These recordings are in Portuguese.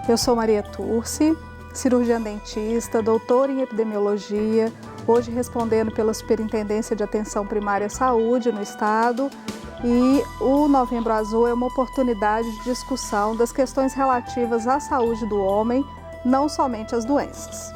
Eu sou Maria Turci, cirurgiã dentista, doutora em epidemiologia, hoje respondendo pela Superintendência de Atenção Primária à Saúde no Estado. E o Novembro Azul é uma oportunidade de discussão das questões relativas à saúde do homem, não somente as doenças.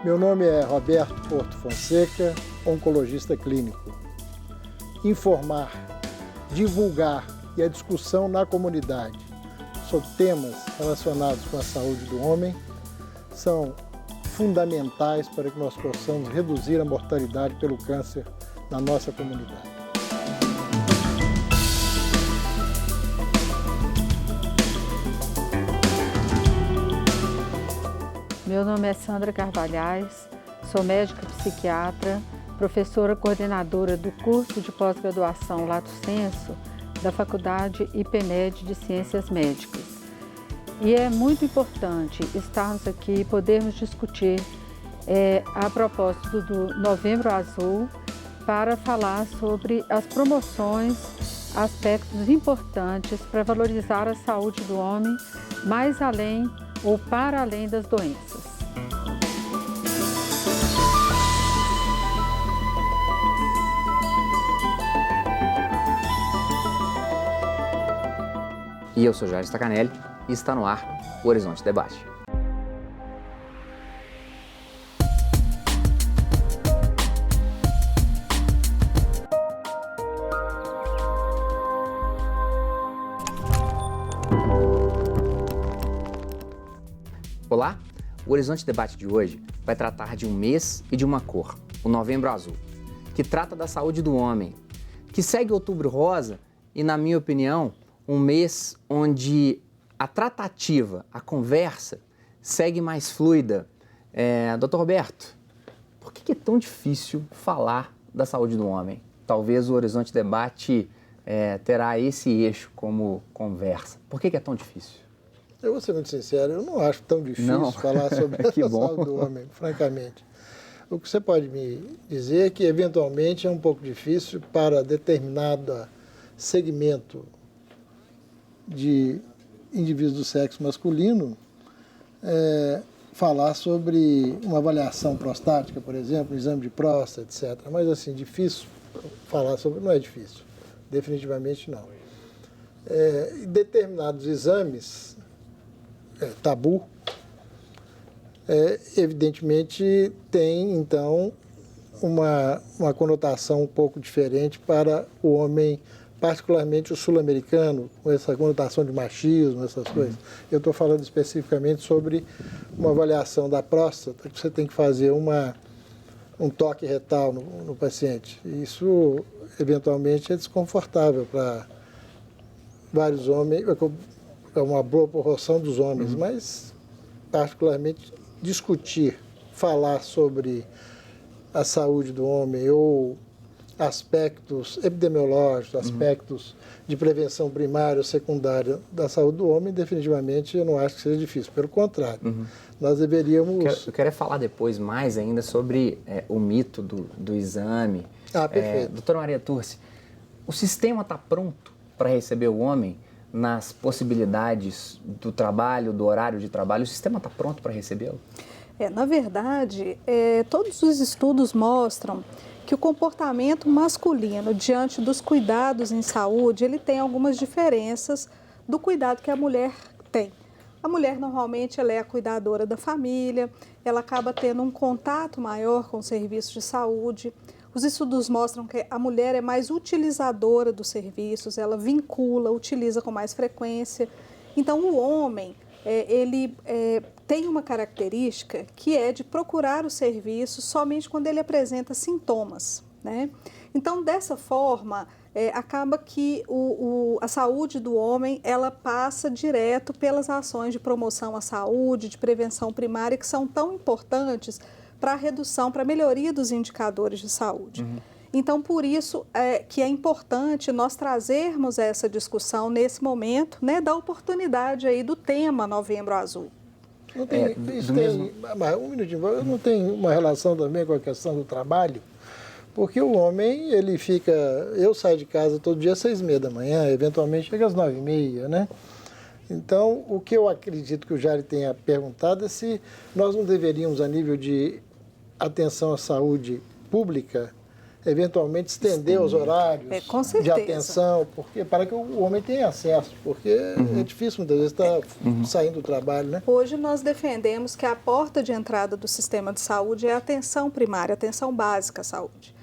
Meu nome é Roberto Porto Fonseca, oncologista clínico. Informar, divulgar e a discussão na comunidade sobre temas relacionados com a saúde do homem são fundamentais para que nós possamos reduzir a mortalidade pelo câncer na nossa comunidade. Meu nome é Sandra Carvalhais, sou médica psiquiatra, professora coordenadora do curso de pós-graduação Lato Sensu da Faculdade IPMED de Ciências Médicas. E é muito importante estarmos aqui e podermos discutir a propósito do Novembro Azul para falar sobre as promoções, aspectos importantes para valorizar a saúde do homem mais além ou para além das doenças. E eu sou Jair Stacanelli e está no ar o Horizonte Debate. Olá, o Horizonte Debate de hoje vai tratar de um mês e de uma cor, o Novembro Azul, que trata da saúde do homem, que segue o Outubro Rosa e, na minha opinião, um mês onde a tratativa, a conversa, segue mais fluida. Dr. Roberto, por que é tão difícil falar da saúde do homem? Talvez o Horizonte Debate terá esse eixo como conversa. Por que é tão difícil? Eu vou ser muito sincero, eu não acho tão difícil falar sobre a saúde do homem, francamente. O que você pode me dizer é que, eventualmente, é um pouco difícil para determinado segmento de indivíduos do sexo masculino falar sobre uma avaliação prostática, por exemplo, um exame de próstata, etc. Mas, assim, difícil falar sobre... Não é difícil, definitivamente não. Determinados exames... tabu, evidentemente tem, então, uma conotação um pouco diferente para o homem, particularmente o sul-americano, com essa conotação de machismo, essas coisas. Eu estou falando especificamente sobre uma avaliação da próstata, que você tem que fazer um toque retal no paciente. Isso, eventualmente, é desconfortável para vários homens, é uma boa proporção dos homens, mas, particularmente, discutir, falar sobre a saúde do homem ou aspectos epidemiológicos, aspectos de prevenção primária ou secundária da saúde do homem, definitivamente eu não acho que seja difícil. Pelo contrário, nós deveríamos... Eu quero falar depois mais ainda sobre o mito do exame. Perfeito. Doutora Maria Turci, o sistema está pronto para receber o homem nas possibilidades do trabalho, do horário de trabalho? O sistema está pronto para recebê-lo? Na verdade, todos os estudos mostram que o comportamento masculino diante dos cuidados em saúde, ele tem algumas diferenças do cuidado que a mulher tem. A mulher, normalmente, ela é a cuidadora da família, ela acaba tendo um contato maior com os serviços de saúde. Os estudos mostram que a mulher é mais utilizadora dos serviços, ela vincula, utiliza com mais frequência. Então, o homem, ele tem uma característica que é de procurar os serviços somente quando ele apresenta sintomas, né? Então, dessa forma, acaba que a saúde do homem, ela passa direto pelas ações de promoção à saúde, de prevenção primária, que são tão importantes para a redução, para a melhoria dos indicadores de saúde. Então, por isso que é importante nós trazermos essa discussão nesse momento, né, da oportunidade aí do tema Novembro Azul. Não tem, mas um minutinho, eu não tenho uma relação também com a questão do trabalho, porque o homem, ele fica... Eu saio de casa todo dia às 6h30 da manhã, eventualmente chega às 9h30, né? Então, o que eu acredito que o Jari tenha perguntado é se nós não deveríamos, a nível de atenção à saúde pública, eventualmente estender os horários de atenção, porque, para que o homem tenha acesso, porque é difícil muitas vezes estar saindo do trabalho, né? Hoje nós defendemos que a porta de entrada do sistema de saúde é a atenção primária, a atenção básica à saúde.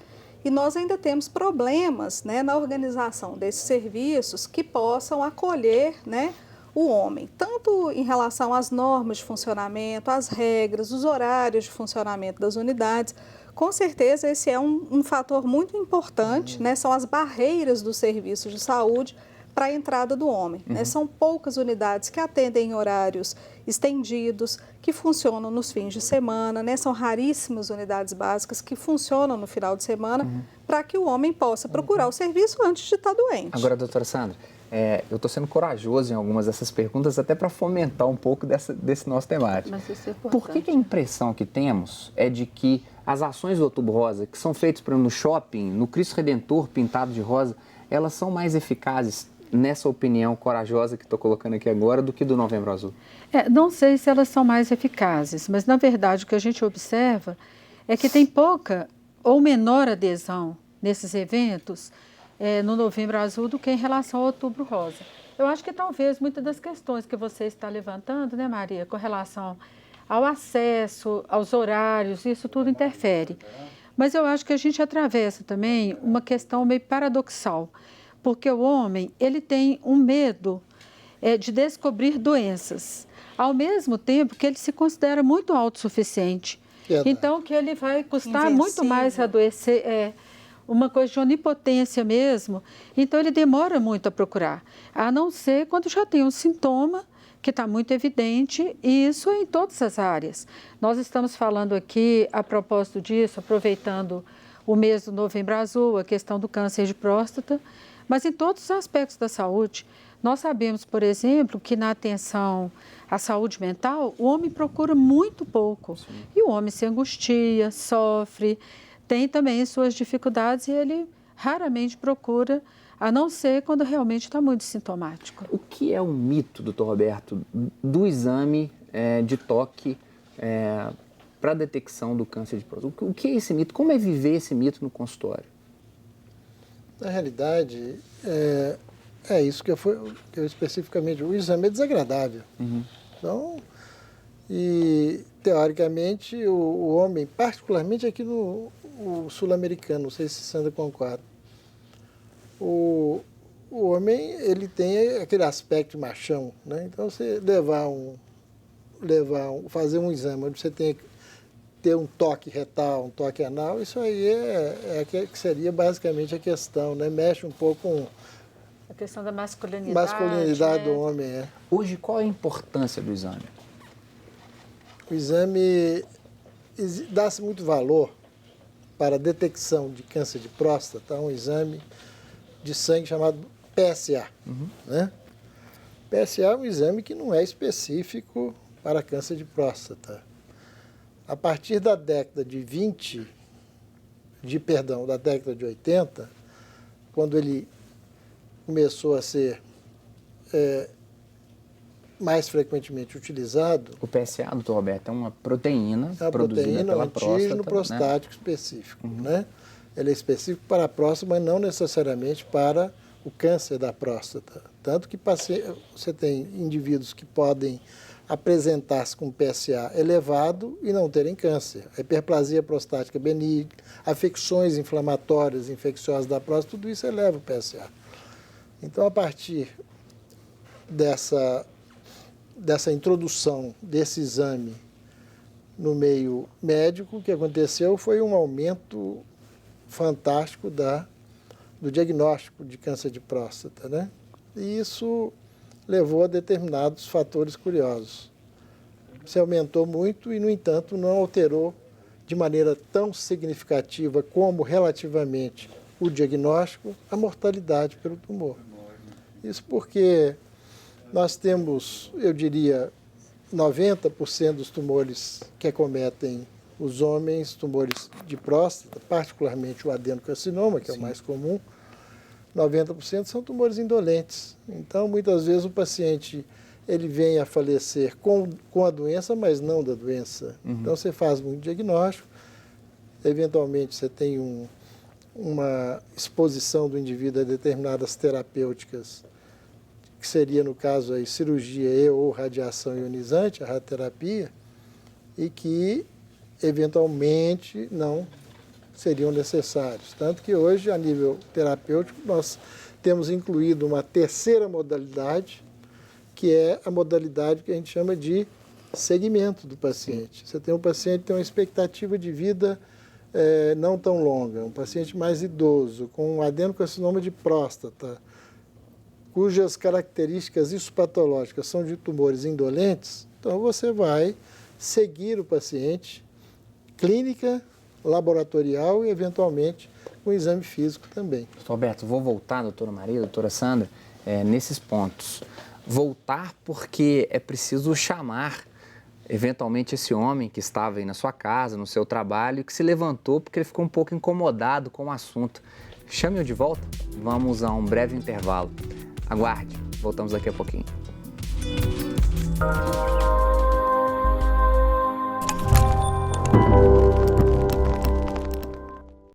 E nós ainda temos problemas, né, na organização desses serviços que possam acolher, né, o homem, tanto em relação às normas de funcionamento, às regras, os horários de funcionamento das unidades. Com certeza esse é um fator muito importante, né, são as barreiras dos serviços de saúde para a entrada do homem. Né? São poucas unidades que atendem em horários estendidos, que funcionam nos fins de semana, né? São raríssimas unidades básicas que funcionam no final de semana para que o homem possa procurar o serviço antes de estar doente. Agora, doutora Sandra, eu estou sendo corajoso em algumas dessas perguntas, até para fomentar um pouco desse nosso debate. Mas isso é Por que a impressão que temos é de que as ações do Outubro Rosa, que são feitas, por exemplo, no shopping, no Cristo Redentor pintado de rosa, elas são mais eficazes, nessa opinião corajosa que estou colocando aqui agora, do que do Novembro Azul? Não sei se elas são mais eficazes, mas, na verdade, o que a gente observa é que tem pouca ou menor adesão nesses eventos no Novembro Azul do que em relação ao Outubro Rosa. Eu acho que talvez muitas das questões que você está levantando, né, Maria, com relação ao acesso, aos horários, isso tudo interfere. Mas eu acho que a gente atravessa também uma questão meio paradoxal, porque o homem, ele tem um medo de descobrir doenças, ao mesmo tempo que ele se considera muito autossuficiente. Então, que ele vai custar muito mais adoecer, uma coisa de onipotência mesmo, então ele demora muito a procurar, a não ser quando já tem um sintoma que está muito evidente, e isso é em todas as áreas. Nós estamos falando aqui, a propósito disso, aproveitando o mês do Novembro Azul, a questão do câncer de próstata, mas em todos os aspectos da saúde. Nós sabemos, por exemplo, que na atenção à saúde mental, o homem procura muito pouco. Sim. E o homem se angustia, sofre, tem também suas dificuldades e ele raramente procura, a não ser quando realmente está muito sintomático. O que é um mito, doutor Roberto, do exame de toque para a detecção do câncer de próstata? O que é esse mito? Como é viver esse mito no consultório? Na realidade, é isso que eu especificamente... O exame é desagradável. Então, e teoricamente, o homem, particularmente aqui no sul-americano, não sei se Sandra concorda, o homem, ele tem aquele aspecto machão, né? Então, você fazer um exame onde você tem que ter um toque retal, um toque anal, isso aí que seria basicamente a questão, né? Mexe um pouco com a questão da masculinidade. Masculinidade do homem, Hoje, qual é a importância do exame? O exame dá-se muito valor para a detecção de câncer de próstata, um exame de sangue chamado PSA. Né? PSA é um exame que não é específico para câncer de próstata. A partir da década de 80, quando ele começou a ser mais frequentemente utilizado... O PSA, doutor Roberto, é uma proteína produzida pela próstata. É um antígeno prostático, né? específico. Né? Ele é específico para a próstata, mas não necessariamente para o câncer da próstata. Tanto que você tem indivíduos que podem apresentar-se com PSA elevado e não terem câncer. A hiperplasia prostática benigna, afecções inflamatórias, infecciosas da próstata, tudo isso eleva o PSA. Então, a partir dessa introdução desse exame no meio médico, o que aconteceu foi um aumento fantástico do diagnóstico de câncer de próstata, né? E isso levou a determinados fatores curiosos. Se aumentou muito e, no entanto, não alterou de maneira tão significativa como relativamente o diagnóstico a mortalidade pelo tumor. Isso porque nós temos, eu diria, 90% dos tumores que acometem os homens, tumores de próstata, particularmente o adenocarcinoma, que é o mais comum, 90% são tumores indolentes. Então, muitas vezes o paciente ele vem a falecer com a doença, mas não da doença. Então, você faz um diagnóstico, eventualmente você tem uma exposição do indivíduo a determinadas terapêuticas, que seria, no caso, aí, cirurgia ou radiação ionizante, a radioterapia, e que, eventualmente, não seriam necessários. Tanto que hoje, a nível terapêutico, nós temos incluído uma terceira modalidade, que é a modalidade que a gente chama de segmento do paciente. Você tem um paciente que tem uma expectativa de vida não tão longa, um paciente mais idoso, com um adenocarcinoma de próstata, cujas características histopatológicas são de tumores indolentes, então você vai seguir o paciente, clínica, laboratorial e, eventualmente, com exame físico também. Doutor Alberto, vou voltar, doutora Maria, doutora Sandra, nesses pontos. Voltar porque é preciso chamar, eventualmente, esse homem que estava aí na sua casa, no seu trabalho, que se levantou porque ele ficou um pouco incomodado com o assunto. Chame-o de volta, vamos a um breve intervalo. Aguarde, voltamos daqui a pouquinho.